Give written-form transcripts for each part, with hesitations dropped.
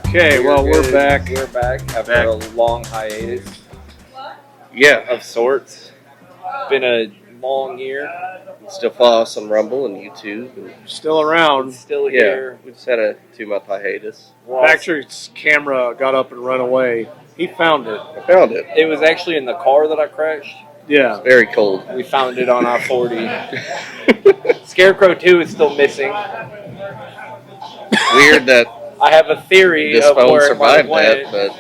Okay, well, we're back. We're back after a long hiatus. Yeah. Of sorts. Been a long year. Still follow us on Rumble and YouTube. And Still around. Still here. we just had a 2-month hiatus. Patrick's camera got up and run away. He found it. I found it. It was actually in the car that I crashed. Yeah. It's very cold. We found it on I-40. Scarecrow 2 is still missing. Weird that I have a theory this of phone where survived it went. that,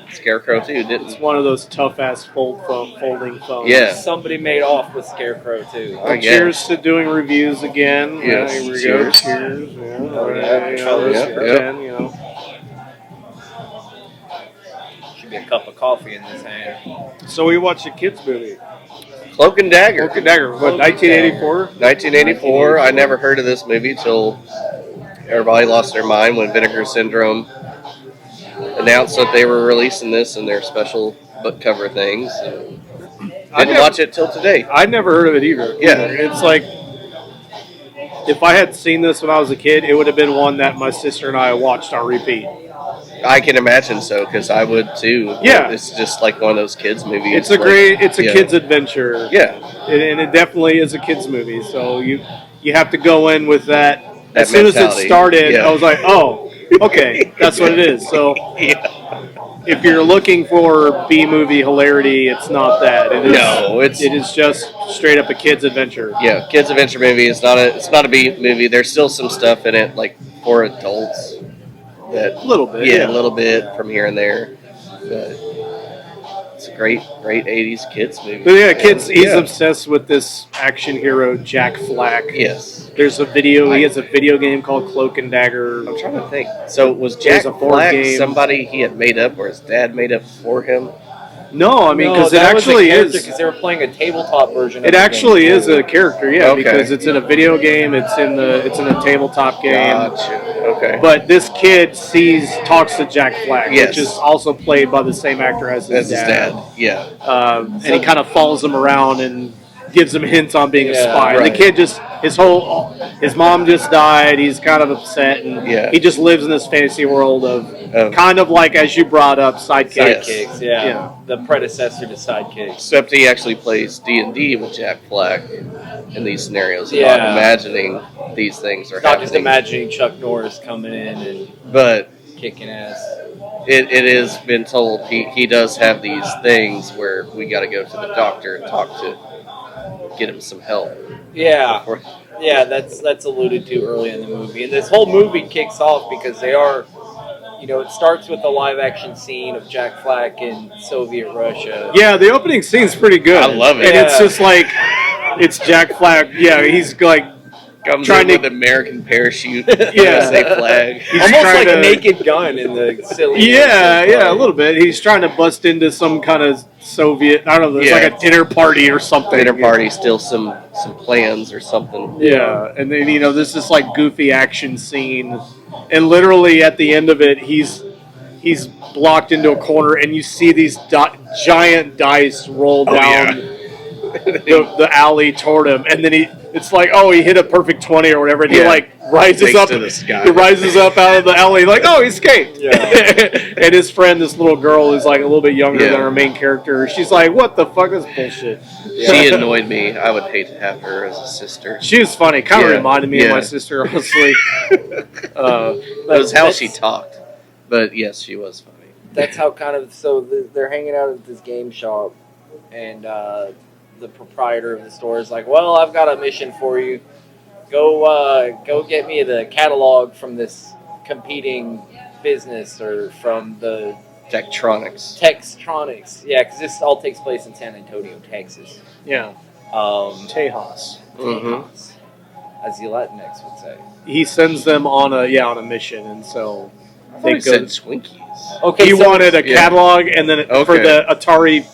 but Scarecrow 2 didn't. It's one of those tough-ass folding phones. Yeah. Somebody made off with Scarecrow 2. I guess. Cheers to doing reviews again. Yes. Here we Cheers. go. Cheers. Yeah. Oh, yeah. You know, Yeah. pretend, you know. Should be a cup of coffee in this hand. So we watched a kids movie. Cloak and Dagger. Cloak and Dagger. What, 1984? 1984. I never heard of this movie till everybody lost their mind when Vinegar Syndrome announced that they were releasing this in their special book cover things. Didn't watch it till today. I never heard of it either. Yeah. It's like, if I had seen this when I was a kid, it would have been one that my sister and I watched on repeat. I can imagine so, because I would too. Yeah. It's just like one of those kids' movies. It's a kid's adventure. Yeah. And it definitely is a kid's movie. So you have to go in with that. That As soon as mentality. it started, Yeah. I was like, oh, okay, that's what it is. So Yeah. if you're looking for B-movie hilarity, it's not that. It is just straight up a kid's adventure. Yeah, kids' adventure movie. It's not a B movie. There's still some stuff in it, like for adults. That A little bit. Yeah, a little bit from here and there. But it's a great 80s kids movie. But yeah, kids, he's Yeah. obsessed with this action hero, Jack Flack. Yes. He has a video game called Cloak and Dagger. I'm trying to think. So was Jack There's a board Black game. somebody he had made up, or his dad made up for him? No, I mean, because it actually is. Because they were playing a tabletop version. It of the actually game. is a character, yeah, Okay. because it's in a video game, it's in a tabletop game. Gotcha. Okay. But this kid talks to Jack Flack, Yes. which is also played by the same actor as his That's his dad. Yeah. And he kind of follows him around and gives him hints on being a Yeah, spy. And right. the kid his mom just died. He's kind of upset, and he just lives in this fantasy world of kind of like, as you brought up, sidekicks. Sidekicks, yeah. The predecessor to Sidekicks. Except he actually plays D&D with Jack Black in these scenarios. Yeah. Not imagining these things are Not happening. just imagining Chuck Norris coming in and But kicking ass. it has been told he does have these things where we got to go to the doctor and get him some help. Yeah. Before- Yeah, that's alluded to early in the movie. And this whole movie kicks off because they are, it starts with a live action scene of Jack Flack in Soviet Russia. Yeah, the opening scene's pretty good. I love it. And it's Yeah. just like, it's Jack Flack. Yeah, he's like, Comes trying in to- with American parachute, Yeah. USA flag. He's Almost trying like to- Naked Gun in the silly. yeah, a little bit. He's trying to bust into some kind of Soviet, I don't know, there's Yeah. like a dinner party or something. Dinner party, still some plans or something. Yeah, and then, this is like goofy action scene. And literally at the end of it, he's blocked into a corner, and you see these giant dice roll down the alley toward him, and then it's like, oh, he hit a perfect 20 or whatever, and he rises Takes up to the sky. he rises up out of the alley like, oh, he escaped. Yeah. And his friend, this little girl, is like a little bit younger Yeah. than our main character. She's like, what the fuck is bullshit? She annoyed me. I would hate to have her as a sister. She was funny. Kind of Yeah. reminded me of Yeah. my sister, honestly. That was how she talked. But yes, she was funny. That's how they're hanging out at this game shop, and the proprietor of the store is like, well, I've got a mission for you. Go get me the catalog from this competing business, or from the Tektronix. Textronics. Yeah, because this all takes place in San Antonio, Texas. Yeah. Tejas. Mm-hmm. As the Latinx would say. He sends them on a mission, and so They said Swinkies. Okay, he so wanted a catalog, and then for the Atari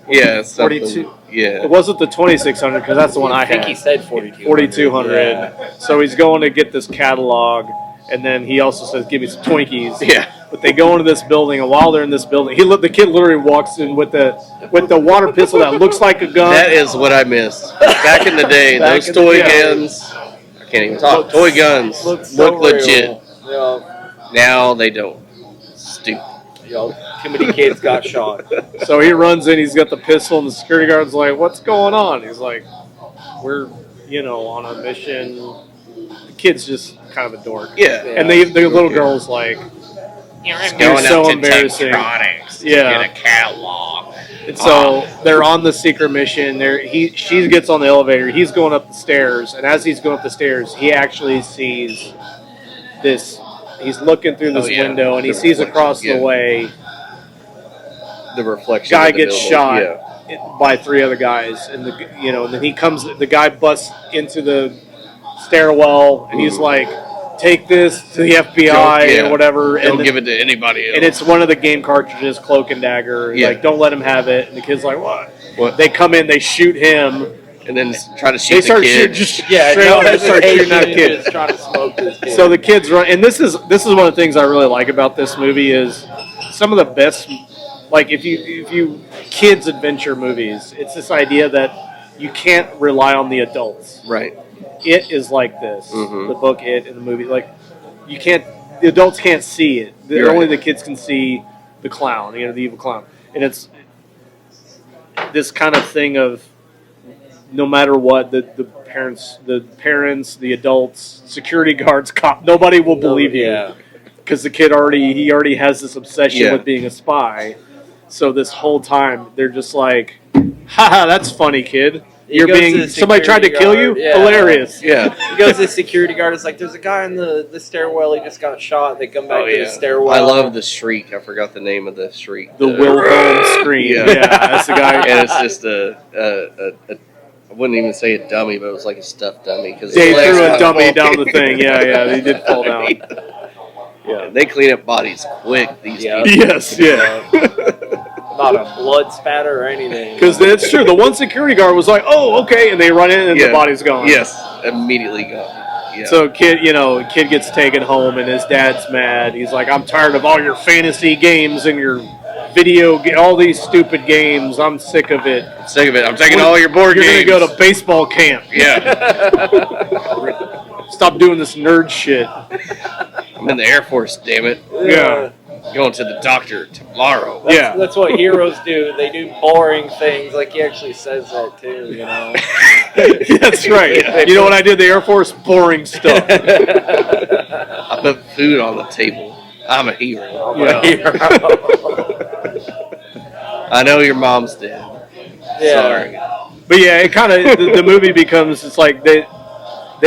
Yeah, 42. Yeah. It wasn't the 2600 because that's the one I think had. he said 4200. 4200. Yeah. So he's going to get this catalog, and then he also says, "Give me some Twinkies." Yeah. But they go into this building, and while they're in this building, the kid literally walks in with the water pistol that looks like a gun. That is what I missed. Back in the day, Back those in the toy day. guns. I can't even talk. Toy guns Looks look so legit. real. Yeah. Now they don't. Stupid. Too many kids got shot. So he runs in, he's got the pistol, and the security guard's like, "What's going on?" He's like, "We're, on a mission." The kid's just kind of a dork. Yeah. And the little girl's like, You're going so embarrassing. to Yeah. get a catalog. And so they're on the secret mission. She gets on the elevator. He's going up the stairs, and as he's going up the stairs, he actually sees this. He's looking through this window, and he sees across the way. The reflection. Guy of the gets building. shot Yeah. by 3 other guys, and and then he comes. The guy busts into the stairwell, and he's like, "Take this to the FBI or whatever." Don't give it to anybody else. And it's one of the game cartridges, Cloak and Dagger. Yeah. Like, don't let him have it. And the kid's like, "What?" What? They come in, they shoot him. And then try to shoot They the start kid. shooting, No just start shooting that hesitation, kid. just trying to smoke this kid. So the kids run, and this is one of the things I really like about this movie is some of the best. Like if you kids adventure movies, it's this idea that you can't rely on the adults. Right. It is like this. Mhm. The book, It, and the movie. Like you can't. The adults can't see it. You're Only right. the kids can see the clown. The evil clown, and it's this kind of thing of. No matter what, the parents, the adults, security guards, nobody will believe you because the kid already has this obsession with being a spy. So this whole time they're just like, "Haha, that's funny, kid. He goes to the Somebody tried to kill you. security guard. Yeah. Hilarious." Yeah. He goes to the security guard. It's like, there's a guy in the stairwell. He just got shot. They come back to the stairwell. I love the shriek. I forgot the name of the shriek. The Wilhelm scream. Yeah. Yeah, that's the guy. And it's just I wouldn't even say a dummy, but it was like a stuffed dummy. Cause They his legs threw a got dummy full. down the thing. Yeah, they did fall down. Yeah, they clean up bodies quick. These people. Yes, yeah. Not a blood spatter or anything. Because it's true. The one security guard was like, "Oh, okay," and they run in and the body's gone. Yes, immediately gone. Yeah. So kid gets taken home and his dad's mad. He's like, "I'm tired of all your fantasy games and your all these stupid games. I'm sick of it. Sick of it. I'm taking all your board You're games. gonna go to baseball camp. Yeah. Stop doing this nerd shit." I'm in the Air Force, damn it. Yeah. Going to the doctor tomorrow. That's what heroes do. They do boring things. Like he actually says that too. That's right. You know what I did? The Air Force, boring stuff. I put food on the table. I'm a hero. I know your mom's dead. Yeah. Sorry. But yeah, it kind of the movie becomes it's like they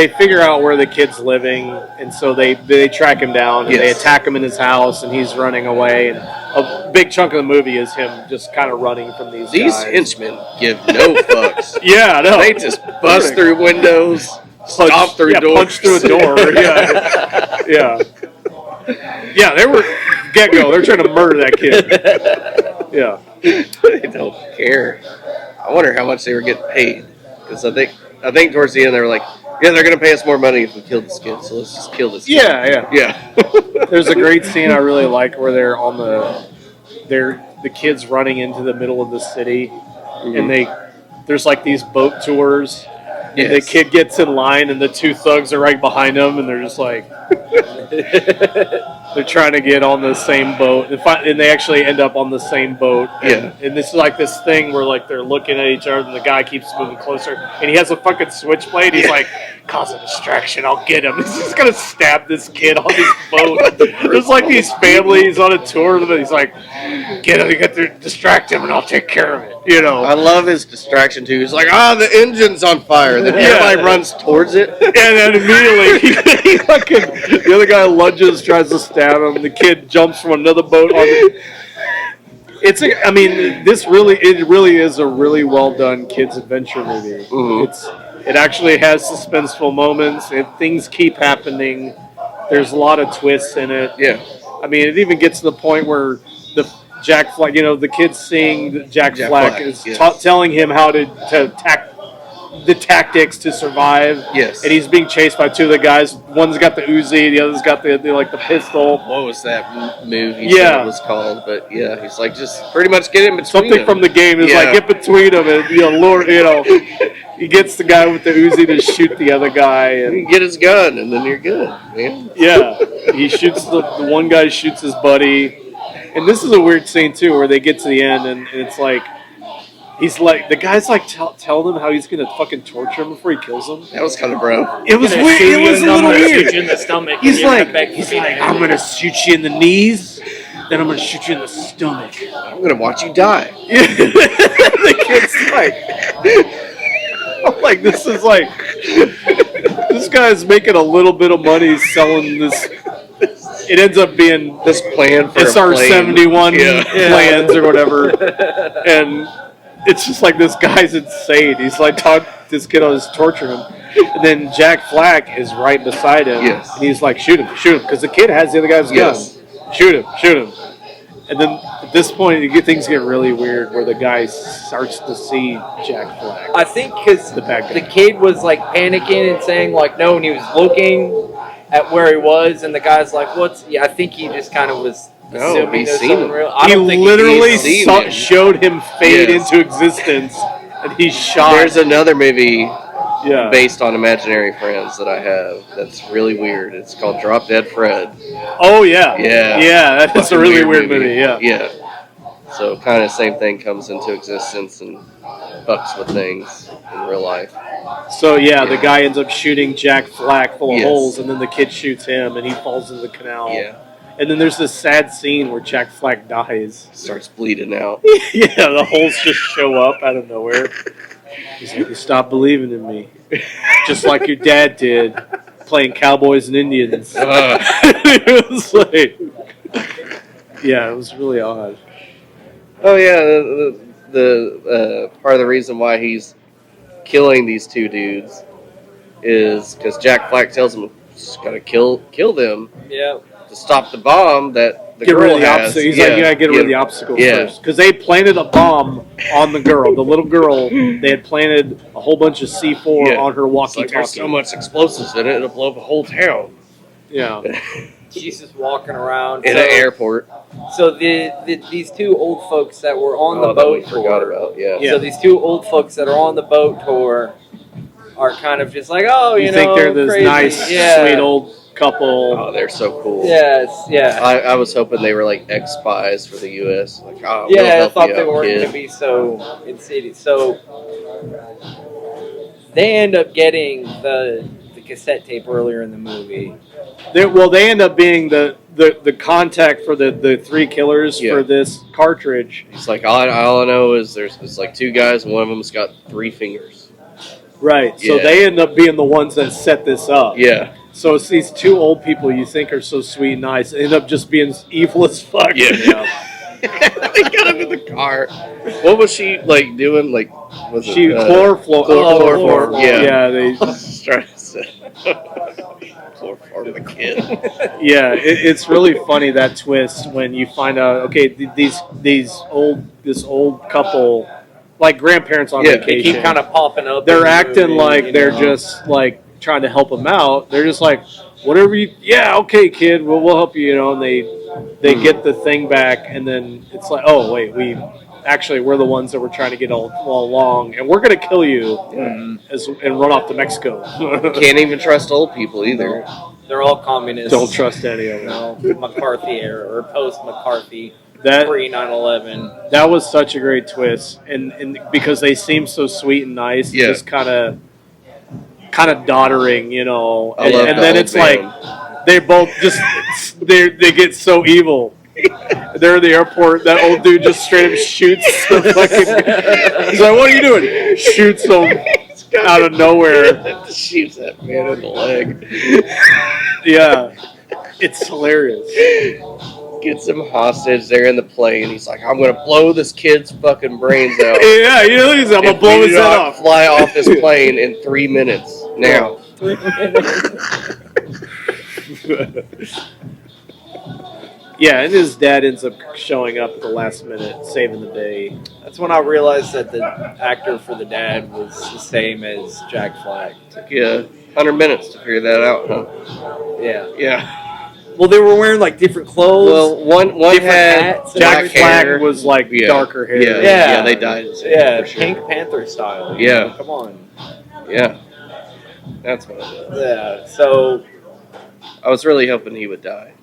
figure out where the kid's living, and so they track him down and they attack him in his house, and he's running away. And a big chunk of the movie is him just kind of running from these guys. Henchmen give no fucks. Yeah, no, They just bust through windows, stomp through doors, punch through a door. Yeah. They were get-go. They're trying to murder that kid. Yeah. They don't care. I wonder how much they were getting paid, because I think towards the end they were like, "Yeah, they're gonna pay us more money if we kill this kid, so let's just kill this kid." Yeah. There's a great scene I really like where they're on the kids running into the middle of the city, and there's like these boat tours. And the kid gets in line, and the 2 thugs are right behind him, and they're just like, they're trying to get on the same boat, and they actually end up on the same boat. And this is like this thing where like they're looking at each other, and the guy keeps moving closer, and he has a fucking switchblade. He's like, "Cause a distraction, I'll get him." He's just gonna stab this kid on his boat. There's like these families on a tour, and he's like, "Get him, distract him, and I'll take care of it." I love his distraction too. He's like, the engine's on fire. Then everybody runs towards it. And then immediately the other guy lunges, tries to stab him. The kid jumps from another boat on it. It really is a really well done kids adventure movie. Mm-hmm. It actually has suspenseful moments. Things keep happening. There's a lot of twists in it. Yeah. I mean, it even gets to the point where Jack Flack, the kid's seeing Jack Flack is telling him how to attack the tactics to survive. Yes. And he's being chased by 2 of the guys. One's got the Uzi, the other's got the pistol. What was that move he said it was called? But yeah, he's like, just pretty much get in between Something them. from the game is like, get between them and, lure, He gets the guy with the Uzi to shoot the other guy, You and can get his gun, and then you're good, man. yeah, he shoots the one guy shoots his buddy, and this is a weird scene too, where they get to the end, and it's like he's like the guy's like telling him how he's gonna fucking torture him before he kills him. That was kind of bro. It was Gonna weird. shoot It you was a and I'm little gonna shoot weird. you in the stomach. He's and you're like, gonna beg for peanut I'm butter." gonna shoot you in the knees, then I'm gonna shoot you in the stomach. I'm gonna watch you die. The kid's like, I'm like, this is like, this guy's making a little bit of money selling this. It ends up being This plan for SR-71 Yeah. plans or whatever, and it's just like this guy's insane. He's like this kid is torturing him, and then Jack Flack is right beside him, Yes. and he's like, shoot him, because the kid has the other guy's Yes. gun. Shoot him. And then at this point, things get really weird where the guy starts to see Jack Flack. I think because The bad guy. the kid was like panicking and saying like no, and he was looking at where he was, and the guy's like, "What's?" Yeah, I think he just kind of was No, assuming he's there's seen something him. real. I He don't think literally he's seen him. showed him fade Yes. into existence, and he's shot. There's another movie yeah. based on imaginary friends that I have that's really weird. It's called Drop Dead Fred. Oh yeah. Yeah. Yeah, that is a Fucking really weird movie. Yeah. Yeah. So kind of same thing comes into existence and fucks with things in real life. So yeah, the guy ends up shooting Jack Flack full of Yes. holes, and then the kid shoots him, and he falls into the canal. Yeah. And then there's this sad scene where Jack Flack dies. Starts bleeding out. Yeah, the holes just show up out of nowhere. He's like, "You stopped believing in me, just like your dad did, playing cowboys and Indians." It was like, yeah, it was really odd. Oh yeah, the part of the reason why he's killing these two dudes is because Jack Flack tells him he's got to kill them Yeah. to stop the bomb that the Get girl rid of the has. obstacle. He's like, you gotta get rid of the obstacles Yeah. first, because they planted a bomb on the girl, the little girl. They had planted a whole bunch of C4 Yeah. on her It's walkie-talkie. like there's so much explosives in it, it'll blow up a whole town Yeah. She's just walking around in so, an airport. So these two old folks that were on the that we boat forgot tour. about. Yeah. Yeah. So these two old folks that are on the boat tour are kind of just like, oh, You know, think they're this crazy. nice, yeah. sweet old couple? Oh, they're so cool. Yes, yeah. I was hoping they were like ex-spies for the U.S. Like, oh, we'll Yeah, I help thought you they out, weren't kid. going to be so insidious. So they end up getting the cassette tape earlier in the movie. They end up being the contact for the three killers Yeah. for this cartridge. He's like, all I know is there's like two guys, and one of them's got 3 fingers. Right. So Yeah. they end up being the ones that set this up. Yeah. So it's these two old people you think are so sweet and nice end up just being evil as fuck. Yeah. They got him in the car. What was she like doing? Like, was She it chloroform. chloroform? Yeah. Yeah. They. I was trying to say chloroform the kid. Yeah. It's really funny that twist when you find out. Okay, this old couple, like grandparents on Yeah. They vacation. keep kind of popping up. They're in the acting movie, like you they're know. just like trying to help him out. They're just like, whatever you, yeah, okay, kid, we'll help you, you know. And they get the thing back, and then it's like, oh wait, we're the ones that were trying to get all along, and we're gonna kill you and run off to Mexico. Can't even trust old people either. They're all communists. Don't trust any of You them. know, McCarthy era or post McCarthy, That pre 9/11. that was such a great twist, and because they seem so sweet and nice, Yeah. just kind of doddering, you know, I and, love and the then old it's man. like they both just they get so evil. They're in the airport. That old dude just straight up shoots the fucking. He's like, "What are you doing?" Shoots him out of nowhere. Shoots that man in the leg. Yeah, it's hilarious. Gets him hostage. They're in the plane. He's like, I'm gonna blow this kid's fucking brains out. Yeah, you know, I'm gonna If blow we his do head not off. Fly off this plane in 3 minutes now. Yeah, and his dad ends up showing up at the last minute, saving the day. That's when I realized that the actor for the dad was the same as Jack Flack. Took you 100 minutes to figure that out, huh? Yeah. Yeah. Well, they were wearing like different clothes. Well, one different had hats and Jack black Black hair. was like Yeah. darker hair. Yeah, they dyed his hair, Yeah, for sure. Pink Panther style. Yeah. Come on. Yeah, that's what it was. Yeah. So, I was really hoping he would die.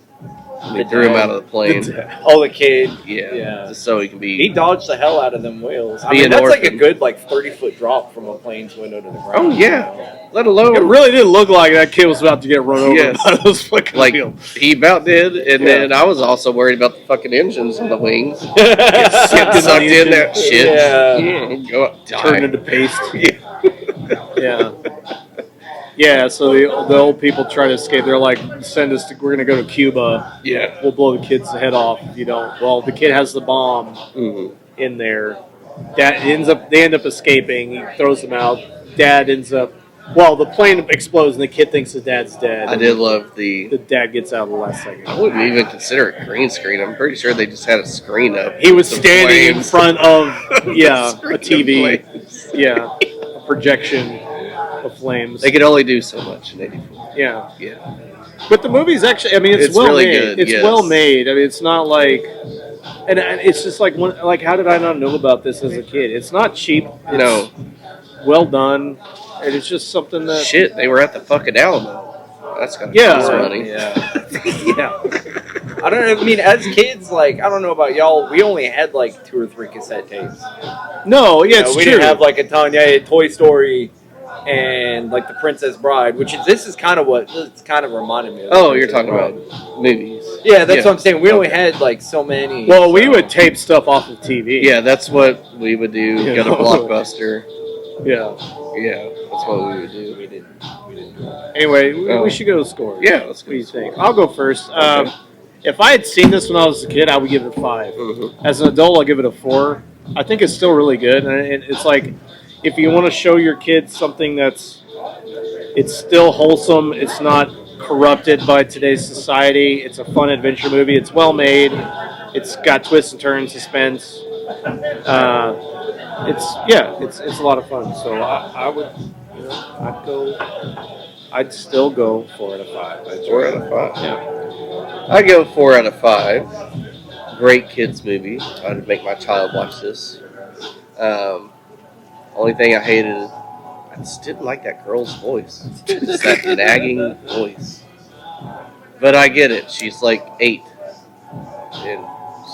They The threw him dad. out of the plane. the kid. Yeah, just so he can He be. dodged the hell out of them whales. I Be mean, an that's like a orphan. good 30-foot drop from a plane's window to the ground. Oh yeah, let It alone really did look like that kid was about to get run over Yes. by those fucking like wheels. he about did, and Yeah. then I was also worried about the fucking engines on the wings. Sucked Getting sucked in that shit. Yeah. Go up, Turned die. into paste. Yeah. Yeah, so the old people try to escape. They're like, send us to, we're going to go to Cuba. Yeah. We'll blow the kid's head off if you don't. Well, the kid has the bomb Mhm. in there. They end up escaping. He throws them out. Dad ends up, well, the plane explodes and the kid thinks his dad's dead. I did love The the. dad gets out at the last second. I wouldn't even consider it green screen. I'm pretty sure they just had a screen up. He was with standing in flames. front of, yeah, Screen a of TV. flames. Yeah, a projection of flames. They could only do so much in '84. Yeah. Yeah. But the movie's actually, I mean, it's well really made. good, It's yes. well made. I mean, it's not like, and it's just like, how did I not know about this as a kid? It's not cheap. It's No. well done. And it's just something that, Shit, they were at the fucking Alamo. That's gonna Yeah. cost Right. money. Yeah. yeah. I don't know. I mean, as kids, I don't know about y'all. We only had 2 or 3 cassette tapes. No, yeah, it's we true. didn't have a ton. Yeah, you had Toy Story and the Princess Bride, this is kind of what it's kind of reminded me of. Oh, you're talking about movies. Yeah, that's Yeah. what I'm saying. We only Okay. had so many. Well, we so- would tape stuff off of TV. Yeah, that's what we would do. You Go to know? Blockbuster. Yeah. Yeah, that's what we would do. We didn't. Anyway, Oh. we should go to scores. Yeah, let's What do you go. think? I'll go first. Okay. If I had seen this when I was a kid, I would give it a 5. Mhm. As an adult, I'll give it a 4. I think it's still really good, and it's like if you want to show your kids something it's still wholesome. It's not corrupted by today's society. It's a fun adventure movie. It's well made. It's got twists and turns, suspense. It's a lot of fun. So I would, I'd still go 4 out of 5. I'd 4 out of 5. Yeah. I go 4 out of 5. Great kids movie. I'd make my child watch this. Only thing I hated, I just didn't like that girl's voice. Just that nagging voice. But I get it. She's 8, and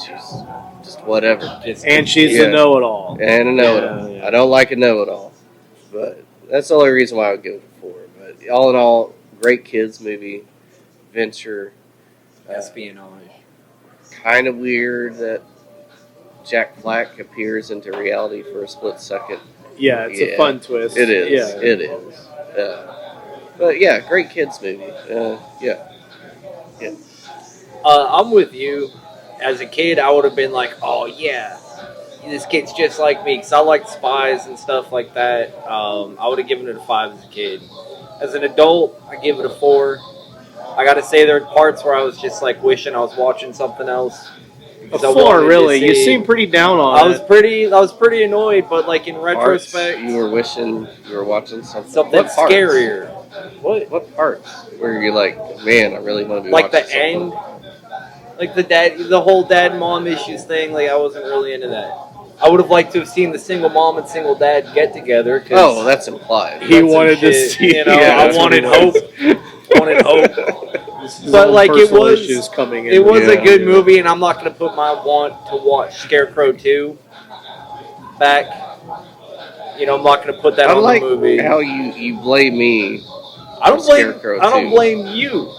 she's just whatever. And she's Yeah. a know-it-all. And a know-it-all. Yeah. I don't like a know-it-all, but that's the only reason why I would go for 4. But all in all, great kids movie, adventure. Espionage. Kind of weird that Jack Black appears into reality for a split second. Yeah, it's a fun twist. It is. Yeah. It is. But yeah, great kids movie. Yeah. I'm with you. As a kid, I would have been like, "Oh yeah, this kid's just like me," because I like spies and stuff like that. I would have given it a 5 as a kid. As an adult, I give it a 4. I gotta say, there are parts where I was just wishing I was watching something else. A Because I 4, wanted to really? You see- seem pretty down on I was it. pretty annoyed, but in Parts retrospect, you were wishing you were watching something. something What parts? scarier. What parts? Where you're like, man, I really want to be Like watching the end, the whole dad mom issues thing. I wasn't really into that. I would have liked to have seen the single mom and single dad get together. Oh, that's implied. He That's some wanted to shit, see. you know, Yeah, I that's wanted what hope. it Wanted hope. His But, own it personal was- issues coming in. It was a Yeah. good movie, and I'm not going to put my want to watch Scarecrow 2 back. I'm not going to put that I on like the movie. how you blame me. I don't blame. Scarecrow I don't 2. blame you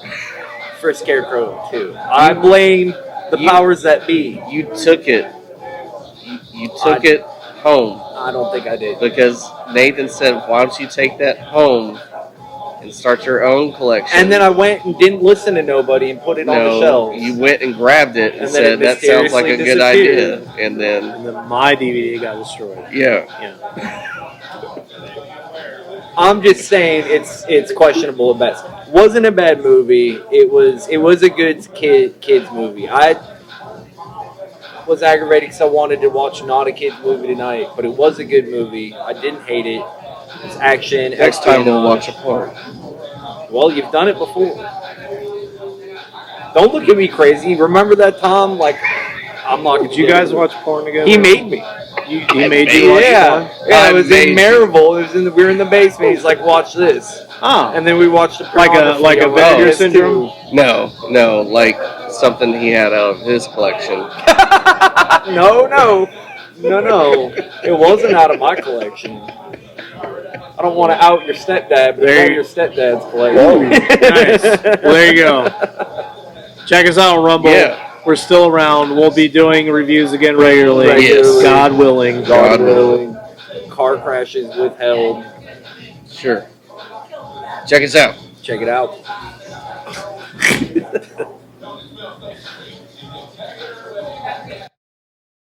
for Scarecrow 2. I blame the You- powers that be. You took it. You took it home I don't think I did. because Nathan said, "Why don't you take that home and start your own collection?" And then I went and didn't listen to nobody and put it on the shelves. you went and grabbed it and, And then said, it "That sounds like a mysteriously good idea." disappeared. And then, And then my DVD got destroyed. yeah, Yeah. I'm just saying it's questionable at best. Wasn't a bad movie. It was a good kids movie. I was aggravated because I wanted to watch not a kids movie tonight, but it was a good movie. I didn't hate it. It's action. next time we'll espionage. watch a part. Well, you've done it before. Don't look at me crazy. Remember that, Tom? Like, I'm not. Did you guys watch porn together? He made me. He made you watch porn? Yeah. It I was made in you. Maryville. It was we were in the basement. He's like, watch this, Oh. and then we watched the Like a pornography of Vinegar this, Syndrome? too. No, like something he had out of his collection. No. It wasn't out of my collection. I don't want to out your stepdad, but it's out your stepdad's collection. Nice. Well, there you go. Check us out on Rumble. Yeah. We're still around. We'll be doing reviews again regularly. Yes. God willing. God willing. Car crashes withheld. Sure. Check us out. Check it out.